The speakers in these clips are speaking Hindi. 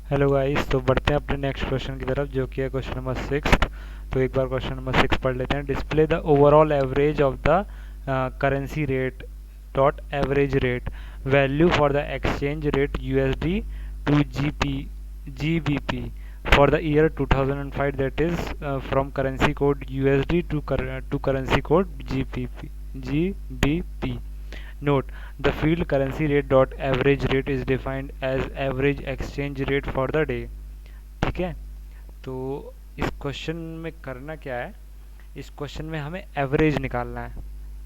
हेलो गाइस, तो बढ़ते हैं अपने नेक्स्ट क्वेश्चन की तरफ जो कि है क्वेश्चन नंबर 6। तो एक बार क्वेश्चन नंबर 6 पढ़ लेते हैं। Display the overall average of the currency rate dot average rate value for the exchange rate USD to GBP for the year 2005, that is from currency code USD to currency code GBP. Note: the field currency rate dot average rate is defined as average exchange rate for the day। ठीक है, तो इस क्वेश्चन में करना क्या है, इस क्वेश्चन में हमें एवरेज निकालना है।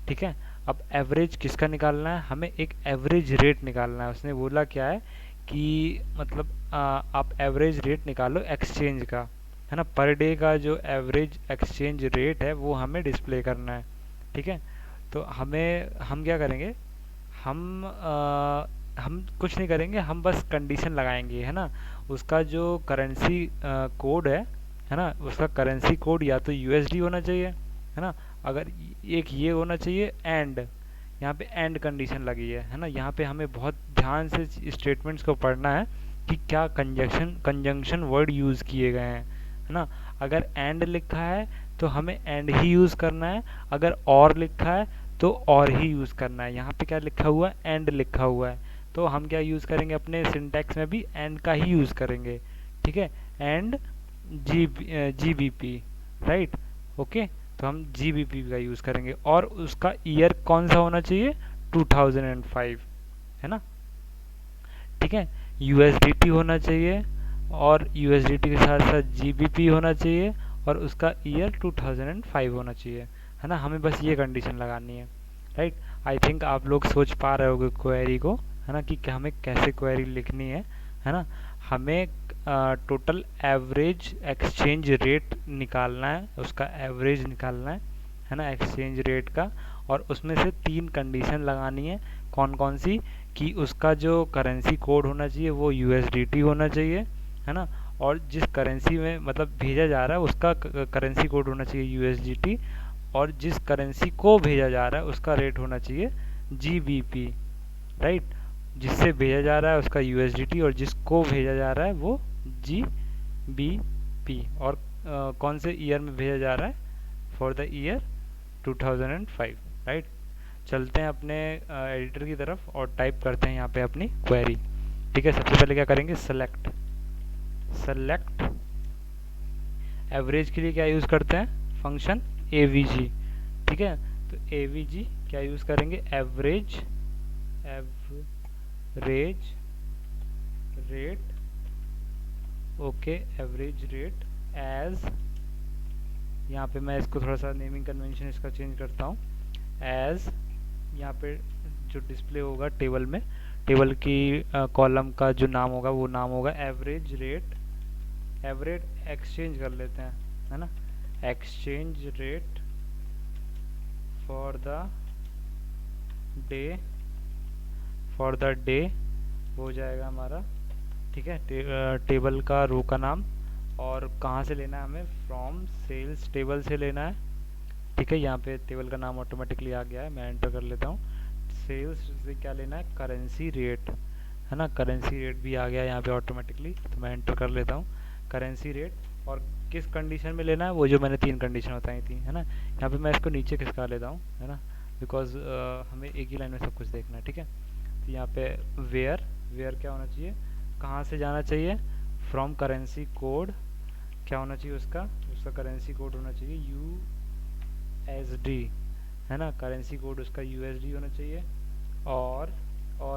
ठीक है, अब एवरेज किसका निकालना है, हमें एक एवरेज रेट निकालना है। उसने बोला क्या है कि मतलब आप एवरेज रेट निकालो एक्सचेंज का, है ना। पर डे का जो एवरेज एक्सचेंज रेट है वो हमें डिस्प्ले करना है। ठीक है, तो हम क्या करेंगे, हम कुछ नहीं करेंगे, हम बस कंडीशन लगाएंगे, है ना। उसका जो करेंसी कोड है ना, उसका करेंसी कोड या तो यूएसडी होना चाहिए, है ना। अगर एक ये होना चाहिए एंड, यहाँ पे एंड कंडीशन लगी है ना। यहाँ पे हमें बहुत ध्यान से स्टेटमेंट्स को पढ़ना है कि क्या कंजंक्शन वर्ड यूज़ किए गए हैं, है ना। अगर एंड लिखा है तो हमें एंड ही यूज़ करना है, अगर और लिखा है तो और ही यूज़ करना है। यहाँ पे क्या लिखा हुआ है, एंड लिखा हुआ है, तो हम क्या यूज़ करेंगे, अपने सिंटैक्स में भी एंड का ही यूज़ करेंगे। ठीक है, and B P, right, okay. तो हम GBP का यूज़ करेंगे और उसका ईयर कौन सा होना चाहिए, 2005, है ना। ठीक है, USDT होना चाहिए और USDT के साथ साथ GBP होना चाहिए और उसका ईयर 2005 होना चाहिए, है ना। हमें बस ये कंडीशन लगानी है, राइट। आई थिंक आप लोग सोच पा रहे होगे क्वेरी को, है ना, कि हमें कैसे क्वेरी लिखनी है ना। हमें टोटल एवरेज एक्सचेंज रेट निकालना है, उसका एवरेज निकालना है ना, एक्सचेंज रेट का। और उसमें से 3 कंडीशन लगानी है। कौन कौन सी, कि उसका जो करेंसी कोड होना चाहिए वो USDT होना चाहिए, है ना। और जिस करेंसी में मतलब भेजा जा रहा है उसका करेंसी कोड होना चाहिए USDT, और जिस करेंसी को भेजा जा रहा है उसका रेट होना चाहिए GBP, राइट। जिससे भेजा जा रहा है उसका USDT और जिसको भेजा जा रहा है वो GBP। और कौन से ईयर में भेजा जा रहा है, फॉर द ईयर 2005, राइट। चलते हैं अपने एडिटर की तरफ और टाइप करते हैं यहाँ पे अपनी क्वेरी। ठीक है, सबसे पहले क्या करेंगे, सेलेक्ट एवरेज के लिए क्या यूज़ करते हैं, फंक्शन AVG। ठीक है, तो AVG क्या यूज़ करेंगे, average rate, okay, average rate as, यहाँ पे मैं इसको थोड़ा सा नेमिंग कन्वेंशन इसका चेंज करता हूँ, एज, यहाँ पे जो डिस्प्ले होगा टेबल में, टेबल की कॉलम का जो नाम होगा वो नाम होगा एवरेज रेट, एवरेज एक्सचेंज कर लेते हैं, है ना, exchange rate for the day, हो जाएगा हमारा। ठीक है, टेबल का रो का नाम, और कहाँ से लेना है हमें, फ्रॉम सेल्स टेबल से लेना है। ठीक है, यहाँ पे टेबल का नाम ऑटोमेटिकली आ गया है, मैं एंटर कर लेता हूँ। सेल्स से क्या लेना है, करेंसी रेट, है ना, करेंसी रेट भी आ गया यहाँ पे ऑटोमेटिकली, तो मैं एंटर कर लेता हूँ करेंसी रेट। और किस कंडीशन में लेना है, वो जो मैंने 3 कंडीशन बताई थी, है ना। यहाँ पे मैं इसको नीचे खिसका लेता हूँ, है ना, बिकॉज हमें एक ही लाइन में सब कुछ देखना है। ठीक है, तो यहाँ पे वेयर क्या होना चाहिए, कहाँ से जाना चाहिए, फ्रॉम करेंसी कोड, क्या होना चाहिए उसका, उसका करेंसी कोड होना चाहिए USD, है ना, करेंसी कोड उसका USD होना चाहिए। और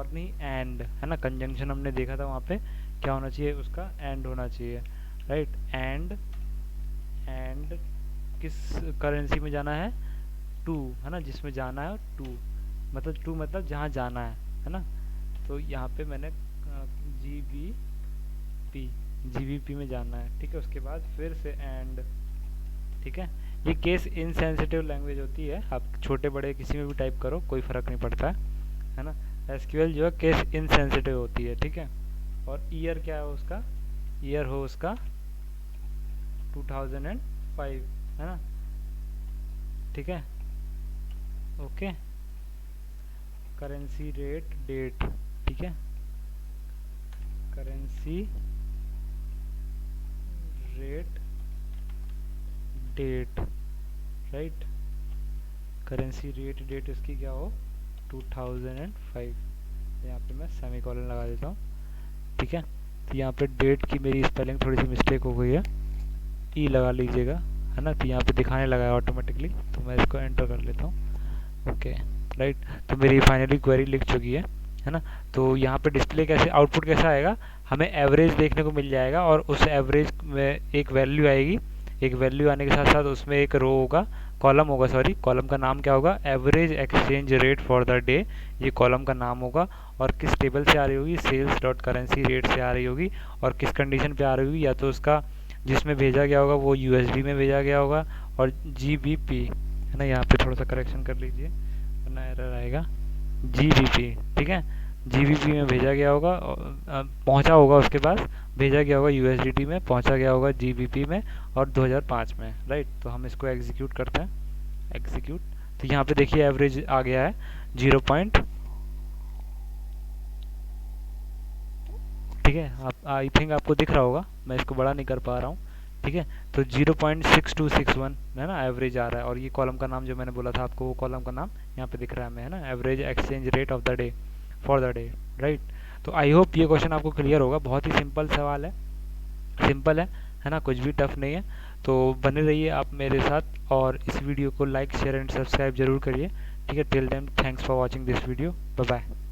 नहीं, एंड, है ना, कंजंक्शन हमने देखा था वहाँ पे, क्या होना चाहिए उसका, एंड होना चाहिए, राइट। एंड किस करेंसी में जाना है, टू, है ना, जिसमें जाना है टू, मतलब टू मतलब जहाँ जाना है ना। तो यहाँ पे मैंने GBP में जाना है। ठीक है, उसके बाद फिर से एंड। ठीक है, ये केस इनसेंसिटिव लैंग्वेज होती है, आप छोटे बड़े किसी में भी टाइप करो कोई फ़र्क नहीं पड़ता है ना। SQL जो है केस इनसेंसिटिव होती है। ठीक है, और ईयर क्या है उसका, ईयर हो उसका 2005, है ना। ठीक है, ओके, करेंसी रेट डेट, ठीक है, currency date, right, currency rate, date इसकी क्या हो, 2005। यहाँ पे मैं सेमीकोलन लगा देता हूँ, ठीक है। तो यहाँ पे डेट की मेरी स्पेलिंग थोड़ी सी मिस्टेक हो गई है, ई लगा लीजिएगा, है ना। तो यहाँ पे दिखाने लगा है ऑटोमेटिकली, तो मैं इसको एंटर कर लेता हूँ, ओके, राइट। तो मेरी फाइनली क्वेरी लिख चुकी है ना। तो यहाँ पे डिस्प्ले कैसे, आउटपुट कैसा आएगा, हमें एवरेज देखने को मिल जाएगा, और उस एवरेज में एक वैल्यू आएगी, एक वैल्यू आने के साथ साथ उसमें एक रो होगा, कॉलम होगा, सॉरी, कॉलम का नाम क्या होगा, average exchange rate for the day, ये कॉलम का नाम होगा। और किस टेबल से आ रही होगी, सेल्स डॉट करेंसी रेट से आ रही होगी, और किस कंडीशन पे आ रही होगी, या तो उसका जिसमें भेजा गया होगा वो यूएसडी में भेजा गया होगा, और जीबीपी, है ना, यहाँ पे थोड़ा सा करेक्शन कर लीजिए वरना एरर आएगा, जीबीपी, ठीक है, जीबीपी में भेजा गया होगा, पहुंचा होगा उसके पास, भेजा गया होगा यूएसडीटी में, पहुंचा गया होगा जीबीपी में, और 2005 में, राइट। तो हम इसको एग्जीक्यूट करते हैं, एग्जीक्यूट। तो यहाँ पे देखिए एवरेज आ गया है 0, ठीक है, आप आई थिंक आपको दिख रहा होगा, मैं इसको बड़ा नहीं कर पा रहा हूँ, ठीक है। तो 0.6261 है ना, एवरेज आ रहा है, और ये कॉलम का नाम जो मैंने बोला था आपको, वो कॉलम का नाम यहाँ पे दिख रहा है हमें, है ना, average exchange rate of the day for the day, right. तो आई होप ये क्वेश्चन आपको क्लियर होगा, बहुत ही सिंपल सवाल है, सिंपल है ना, कुछ भी टफ नहीं है। तो बने रहिए आप मेरे साथ, और इस वीडियो को लाइक शेयर एंड सब्सक्राइब जरूर करिए, ठीक है। Till then thanks for watching this video, bye bye.